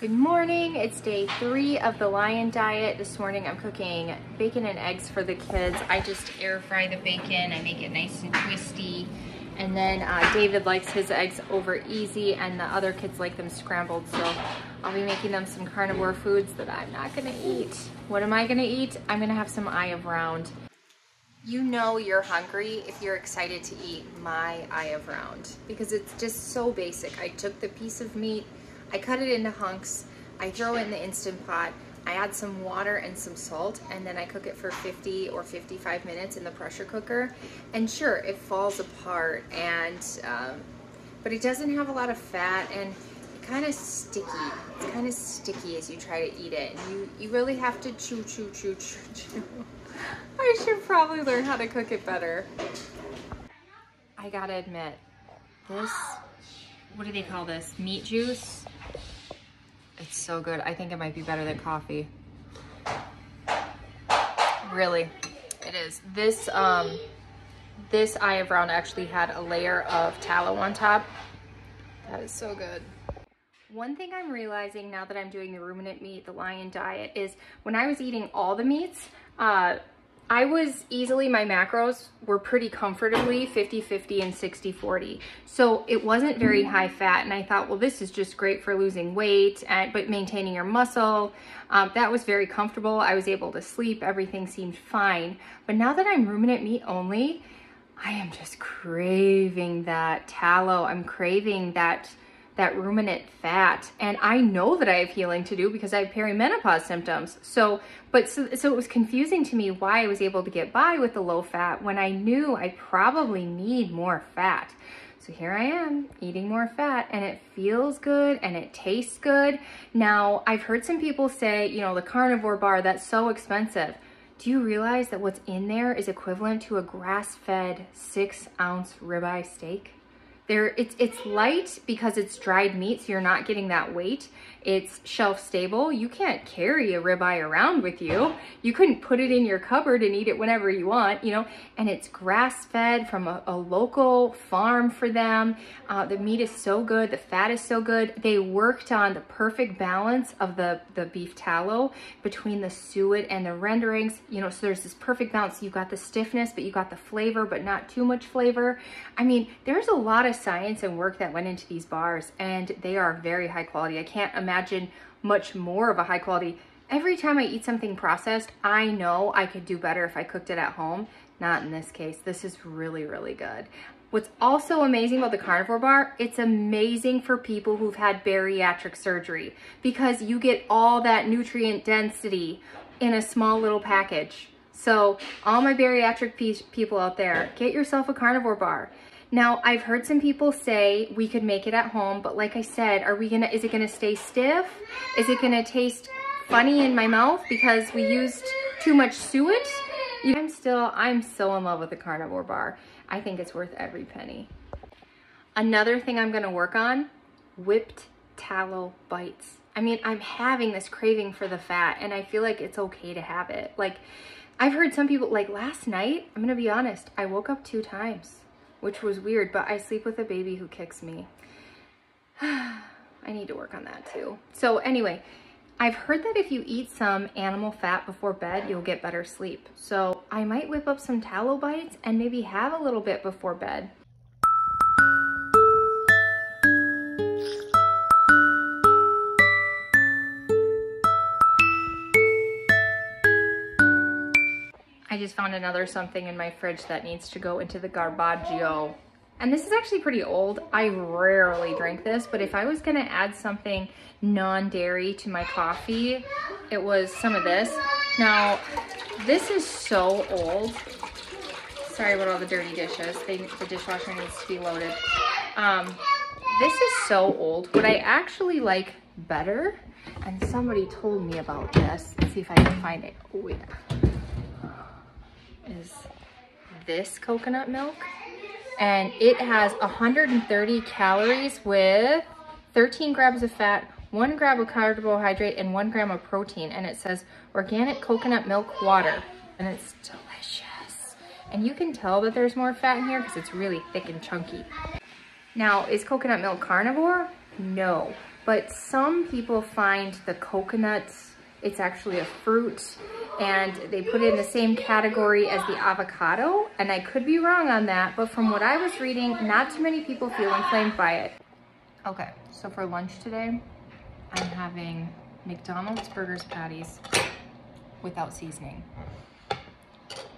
Good morning, it's day 3 of the Lion diet. This morning I'm cooking bacon and eggs for the kids. I just air fry the bacon, I make it nice and twisty. And then David likes his eggs over easy and the other kids like them scrambled. So I'll be making them some carnivore foods that I'm not gonna eat. What am I gonna eat? I'm gonna have some eye of round. You know you're hungry if you're excited to eat my eye of round because it's just so basic. I took the piece of meat, I cut it into hunks, I throw it in the Instant Pot, I add some water and some salt, and then I cook it for 50 or 55 minutes in the pressure cooker. And sure, it falls apart, and but it doesn't have a lot of fat, and it's kind of sticky. It's kind of sticky as you try to eat it. And you really have to chew. I should probably learn how to cook it better. I gotta admit, this, what do they call this? Meat juice? It's so good. I think it might be better than coffee. Really, it is. This eye of round actually had a layer of tallow on top. That is so good. One thing I'm realizing now that I'm doing the ruminant meat, the Lion diet, is when I was eating all the meats, I was easily, my macros were pretty comfortably 50-50 and 60-40. So it wasn't very high fat, and I thought, well, this is just great for losing weight, but maintaining your muscle. That was very comfortable. I was able to sleep, everything seemed fine. But now that I'm ruminant meat only, I am just craving that tallow. I'm craving that ruminant fat, and I know that I have healing to do because I have perimenopause symptoms. So it was confusing to me why I was able to get by with the low fat when I knew I probably need more fat. So here I am eating more fat, and it feels good and it tastes good. Now, I've heard some people say, you know, the carnivore bar, that's so expensive. Do you realize that what's in there is equivalent to a grass-fed 6-ounce ribeye steak? It's light because it's dried meat, so you're not getting that weight. It's shelf stable. You can't carry a ribeye around with you. You couldn't put it in your cupboard and eat it whenever you want, you know, and it's grass-fed from a local farm for them. The meat is so good. The fat is so good. They worked on the perfect balance of the beef tallow between the suet and the renderings, you know, so there's this perfect balance. You've got the stiffness, but you got the flavor, but not too much flavor. I mean, there's a lot of science and work that went into these bars, and they are very high quality. I can't imagine much more of a high quality. Every time I eat something processed, I know I could do better if I cooked it at home. Not in this case. This is really, really good. What's also amazing about the carnivore bar, it's amazing for people who've had bariatric surgery because you get all that nutrient density in a small little package. So all my bariatric people out there, get yourself a carnivore bar. Now, I've heard some people say we could make it at home, but like I said, is it gonna stay stiff? Is it gonna taste funny in my mouth because we used too much suet? I'm so in love with the carnivore bar. I think it's worth every penny. Another thing I'm gonna work on, whipped tallow bites. I mean, I'm having this craving for the fat, and I feel like it's okay to have it. Like, I've heard some people, like last night, I'm gonna be honest, I woke up 2 times. Which was weird, but I sleep with a baby who kicks me. I need to work on that too. So anyway, I've heard that if you eat some animal fat before bed, you'll get better sleep. So I might whip up some tallow bites and maybe have a little bit before bed. I just found another something in my fridge that needs to go into the garbaggio. And this is actually pretty old. I rarely drink this, but if I was gonna add something non-dairy to my coffee, it was some of this. Now, this is so old. Sorry about all the dirty dishes. The dishwasher needs to be loaded. This is so old. What I actually like better, and somebody told me about this. Let's see if I can find it. Oh yeah. Is this coconut milk, and it has 130 calories with 13 grams of fat, 1 gram of carbohydrate, and 1 gram of protein, and it says organic coconut milk water, and it's delicious. And you can tell that there's more fat in here because it's really thick and chunky. Now, is coconut milk carnivore? No, but some people find the coconuts, it's actually a fruit, and they put it in the same category as the avocado, and I could be wrong on that, but from what I was reading, not too many people feel inflamed by it. Okay, so for lunch today, I'm having McDonald's burgers patties without seasoning.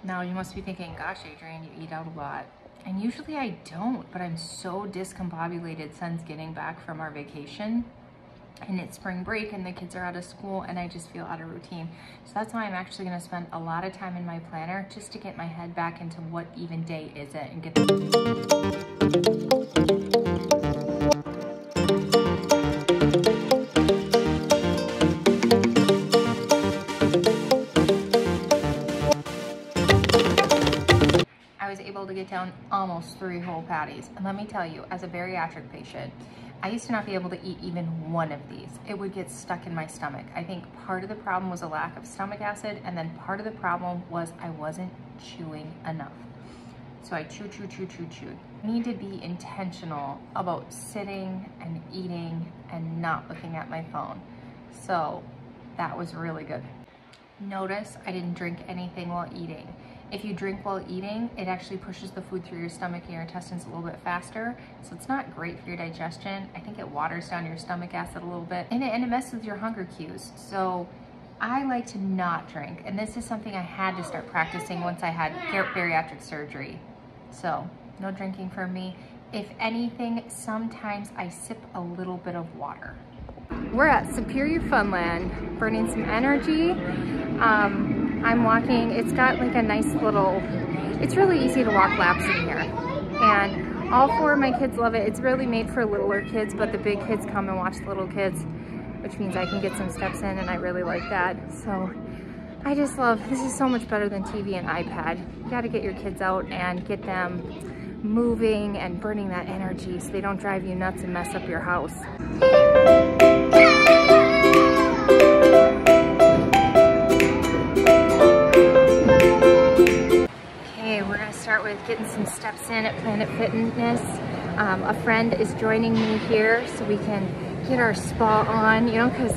Now you must be thinking, gosh, Adrienne, you eat out a lot. And usually I don't, but I'm so discombobulated since getting back from our vacation. And it's spring break and the kids are out of school and I just feel out of routine. So that's why I'm actually gonna spend a lot of time in my planner just to get my head back into what even day is it and get I was able to get down almost 3 whole patties. And let me tell you, as a bariatric patient, I used to not be able to eat even one of these. It would get stuck in my stomach. I think part of the problem was a lack of stomach acid, and then part of the problem was I wasn't chewing enough. So I chewed. I need to be intentional about sitting and eating and not looking at my phone. So that was really good. Notice I didn't drink anything while eating. If you drink while eating, it actually pushes the food through your stomach and your intestines a little bit faster. So it's not great for your digestion. I think it waters down your stomach acid a little bit and it messes with your hunger cues. So I like to not drink. And this is something I had to start practicing once I had bariatric surgery. So no drinking for me. If anything, sometimes I sip a little bit of water. We're at Superior Funland, burning some energy. I'm walking, it's got like a nice little, it's really easy to walk laps in here. And all 4 of my kids love it. It's really made for littler kids, but the big kids come and watch the little kids, which means I can get some steps in and I really like that. So I just love, this is so much better than TV and iPad. You gotta get your kids out and get them moving and burning that energy so they don't drive you nuts and mess up your house. Okay, we're gonna start with getting some steps in at Planet Fitness. A friend is joining me here so we can get our spa on, you know, because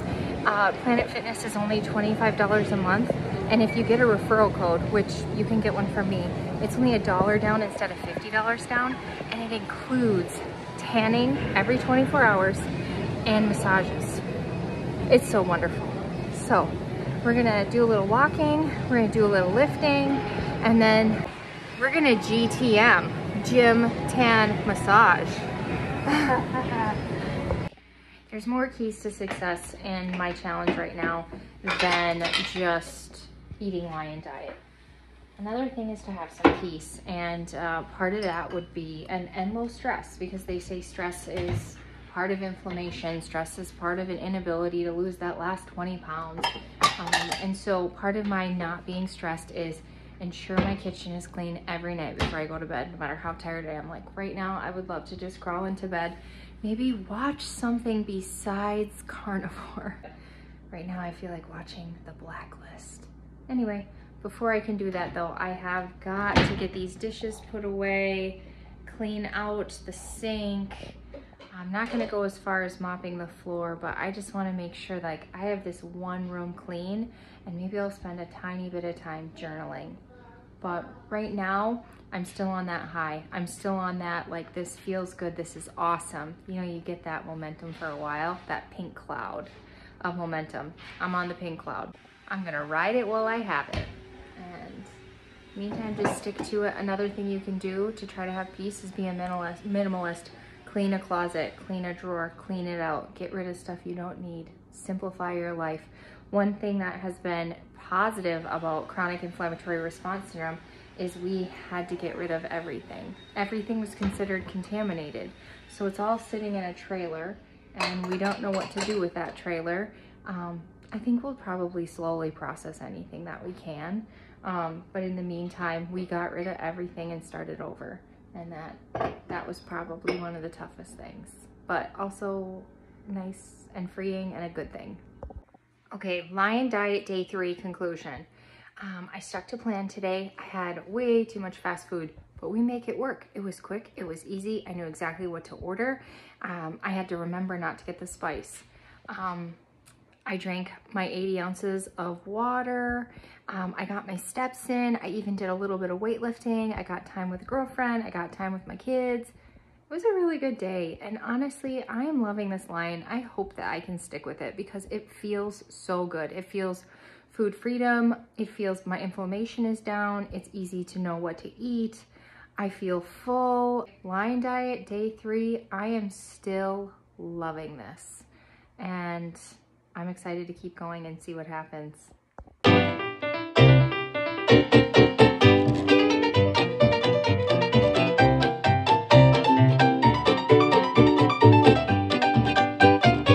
Planet Fitness is only $25 a month. And if you get a referral code, which you can get one from me, it's only $1 down instead of $50 down. And it includes tanning every 24 hours and massages. It's so wonderful. So we're gonna do a little walking, we're gonna do a little lifting, and then we're gonna GTM, gym, tan, massage. There's more keys to success in my challenge right now than just eating lion diet. Another thing is to have some peace, and part of that would be and low stress, because they say stress is part of inflammation. Stress is part of an inability to lose that last 20 pounds. And so part of my not being stressed is ensure my kitchen is clean every night before I go to bed, no matter how tired I am. Like right now, I would love to just crawl into bed, maybe watch something besides carnivore. Right now, I feel like watching The Blacklist. Anyway, before I can do that though, I have got to get these dishes put away, clean out the sink. I'm not gonna go as far as mopping the floor, but I just wanna make sure like I have this one room clean, and maybe I'll spend a tiny bit of time journaling. But right now, I'm still on that high. I'm still on that, like, this feels good, this is awesome. You know, you get that momentum for a while, that pink cloud of momentum. I'm on the pink cloud. I'm gonna ride it while I have it. And meantime, just stick to it. Another thing you can do to try to have peace is be a minimalist. Clean a closet, clean a drawer, clean it out, get rid of stuff you don't need, simplify your life. One thing that has been positive about chronic inflammatory response syndrome is we had to get rid of everything. Everything was considered contaminated. So it's all sitting in a trailer and we don't know what to do with that trailer. I think we'll probably slowly process anything that we can. But in the meantime, we got rid of everything and started over. And that was probably one of the toughest things, but also nice and freeing and a good thing. Okay, Lion Diet Day 3 conclusion. I stuck to plan today. I had way too much fast food, but we make it work. It was quick, it was easy. I knew exactly what to order. I had to remember not to get the spice. I drank my 80 ounces of water. I got my steps in. I even did a little bit of weightlifting. I got time with a girlfriend. I got time with my kids. It was a really good day. And honestly, I am loving this line. I hope that I can stick with it because it feels so good. It feels food freedom. It feels my inflammation is down. It's easy to know what to eat. I feel full. Line diet, day 3, I am still loving this. And I'm excited to keep going and see what happens.